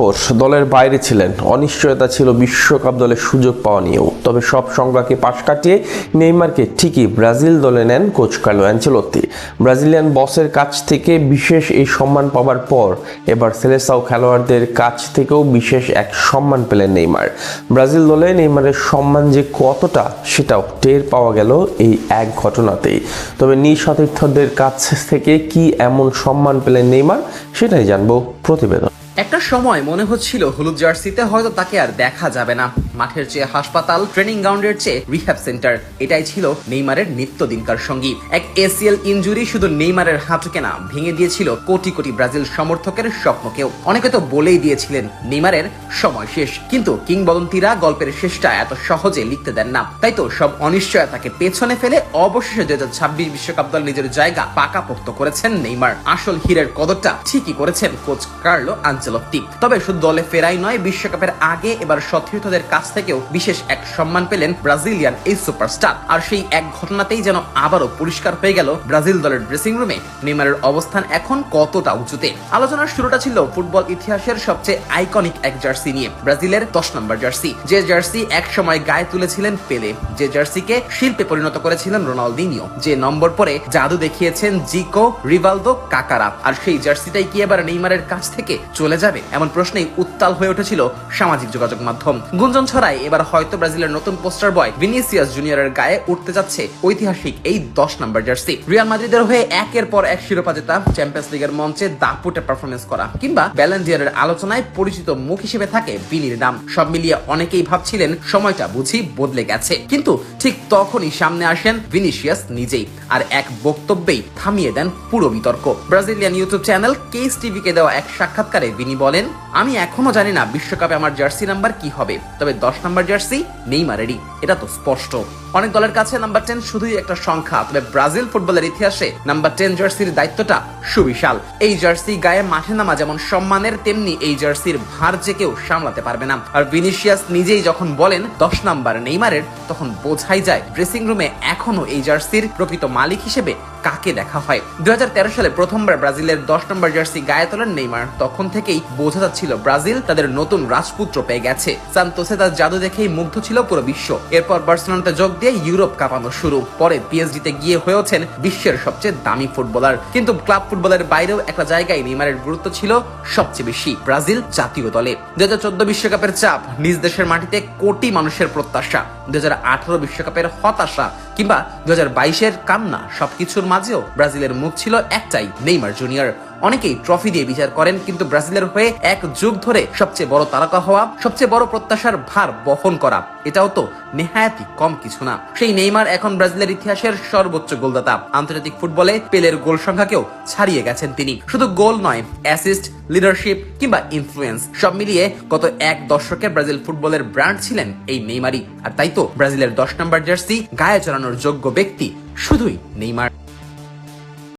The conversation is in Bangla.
কঠোর, দলের বাইরে ছিলেন, অনিশ্চয়তা ছিল বিশ্বকাপ দলে সুযোগ পাওয়া নিয়েও। তবে সব সংখ্যাকে পাশ কাটিয়ে নেইমারকে ঠিকই ব্রাজিল দলে নেন কোচ কার্লো অ্যানচেলোত্তি। ব্রাজিলিয়ান বসের কাছ থেকে বিশেষ এই সম্মান পাওয়ার পর এবার সেলেসাও খেলোয়াড়দের কাছ থেকেও বিশেষ এক সম্মান পেলেন নেইমার। ব্রাজিল দলে নেইমারের সম্মান যে কতটা সেটাও টের পাওয়া গেল এই এক ঘটনাতেই। তবে নিজ সতীর্থদের কাছ থেকে কি এমন সম্মান পেলেন নেইমার, সেটাই জানবো প্রতিবেদন। একটা সময় মনে হচ্ছিল হলুদ জার্সিতে হয়তো তাকে আর দেখা যাবে না। মাঠের চেয়ে হাসপাতাল, ট্রেনিং গ্রাউন্ডের চেয়ে রিহ্যাব সেন্টার, এটাই ছিল নেইমারের নিত্যদিনকার সঙ্গী। এক এসিএল ইনজুরি শুধু নেইমারের হাঁটুকে না, ভেঙে দিয়েছিল কোটি কোটি ব্রাজিল সমর্থকের স্বপ্নকেও। অনেকে তো বলেই দিয়েছিলেন নেইমারের সময় শেষ, কিন্তু কিংবদন্তিরা গল্পের শেষটা এত সহজে লিখতে দেন না। তাই তো সব অনিশ্চয়তাকে পেছনে ফেলে অবশেষে 2026 বিশ্বকাপ দল নিজের জায়গা পাকাপোক্ত করেছেন নেইমার। আসল হীরের কদরটা ঠিকই করেছেন কোচ কার্লো আনচেলোত্তি। তবে শুধু দলে ফেরাই নয়, বিশ্বকাপের আগে এবার সতীর্থদের কাছ থেকেও বিশেষ এক সম্মান পেলেন ব্রাজিলিয়ান এই সুপারস্টার। আর সেই এক ঘটনাতেই যেন আবারও পরিষ্কার হয়ে গেল ব্রাজিল দলের ড্রেসিং রুমে নেইমারের অবস্থান এখন কতটা উঁচুতে। আলোচনার শুরুটা ছিল ফুটবল ইতিহাসের সবচেয়ে আইকনিক এক জার্সি নিয়ে, ব্রাজিলের 10 নম্বর জার্সি। যে জার্সি এক সময় গায়ে তুলেছিলেন পেলে, যে জার্সিকে শিল্পে পরিণত করেছিলেন রোনালদিনিও, যে নম্বর পরে জাদু দেখিয়েছেন জিকো, রিভালদো, কাকারা। আর সেই জার্সিটাই কি এবার নেইমারের কাছ থেকে চলে যাবে? এমন প্রশ্নেই উত্তাল হয়ে উঠেছিল সামাজিক যোগাযোগ মাধ্যম। গুঞ্জন ছড়ায় এবার হয়তো ব্রাজিলের নতুন পোস্টার বয় ভিনিসিয়াস জুনিয়রের গায়ে উঠতে যাচ্ছে ঐতিহাসিক এই 10 নম্বর জার্সি। রিয়াল মাদ্রিদের হয়ে একের পর এক শিরোপা জেতা, চ্যাম্পিয়ন্স লিগের মঞ্চে দাপুটে পারফরমেন্স করা, কিংবা ব্যালন ডি'অরের আলোচনায় পরিচিত মুখ হিসেবে থাকে ভিনির নাম। সব মিলিয়ে অনেকেই ভাবছিলেন সময়টা বুঝি বদলে গেছে, কিন্তু ঠিক তখনই সামনে আসেন ভিনিসিয়াস নিজেই, আর এক বক্তব্যেই থামিয়ে দেন পুরো বিতর্ক। ব্রাজিলিয়ান ইউটিউব চ্যানেল কেস টিভিকে দেওয়া এক সাক্ষাৎকারে ভিনি বলেন, আমি এখনো জানি না বিশ্বকাপে আমার জার্সি নাম্বার কি হবে, তবে 10 নম্বর জার্সি নেইমারেরই, এটা তো স্পষ্ট। অনেক দলের কাছে নাম্বার 10 শুধুই একটা সংখ্যা, তবে ব্রাজিল ফুটবলের ইতিহাসে নাম্বার 10 জার্সির দায়িত্বটা সুবিশাল। এই জার্সি গায়ে মাঠে নামা যেমন সম্মানের, তেমনি এই জার্সির ভার যে কেউ সামলাতে পারবে না। আর ভিনিসিয়াস নিজেই যখন বলেন 10 নাম্বার নেইমারের, তখন বোঝাই যায় ড্রেসিং রুমে এখনো এই জার্সির প্রকৃত মালিক হিসেবে কাকে দেখা হয়। 2013 সালে প্রথমবার ব্রাজিলের 10 নম্বর জার্সি গায়ে তোলেন নেইমার। তখন থেকেই বোঝা যাচ্ছিল ব্রাজিল তাদের নতুন রাজপুত্র পেয়ে গেছে। সান্তোসে তার জাদু দেখেই মুগ্ধ ছিল পুরো বিশ্ব। এরপর বার্সেলোনাতে যোগ দিয়ে ইউরোপ কাঁপানো শুরু, পরে পিএসজিতে গিয়ে হয়েছেন বিশ্বের সবচেয়ে দামি ফুটবলার। কিন্তু ক্লাব ফুটবলের বাইরেও একটা জায়গায় নেইমারের গুরুত্ব ছিল সবচেয়ে বেশি, ব্রাজিল জাতীয় দলে। 2014 বিশ্বকাপের চাপ, নিজ দেশের মাটিতে কোটি মানুষের প্রত্যাশা, 2018 বিশ্বকাপের হতাশা, কিংবা 2022-এর কান্না, সবকিছুর মাঝেও ব্রাজিলের মুখ ছিল একটাই, নেইমার জুনিয়র। অনেকেই ট্রফি দিয়ে বিচার করেন, কিন্তু ব্রাজিলের হয়ে এক যুগ ধরে সবচেয়ে বড় তারকা হওয়া, সবচেয়ে বড় প্রত্যাশার ভার বহন করা, এটাও তো নেহায়াতি কম কিছু না। সেই নেইমার এখন ব্রাজিলের ইতিহাসের সর্বোচ্চ গোলদাতা। আন্তর্জাতিক ফুটবলে পেলের গোল সংখ্যাকেও ছাড়িয়ে গেছেন তিনি। শুধু গোল নয়, অ্যাসিস্ট, লিডারশিপ কিংবা ইনফ্লুয়েন্স, সব মিলিয়ে গত এক দশকে ব্রাজিল ফুটবলের ব্র্যান্ড ছিলেন এই নেইমারই। আর তাই তো ব্রাজিলের 10 নম্বর জার্সি গায়ে চড়ানোর যোগ্য ব্যক্তি শুধুই নেইমার।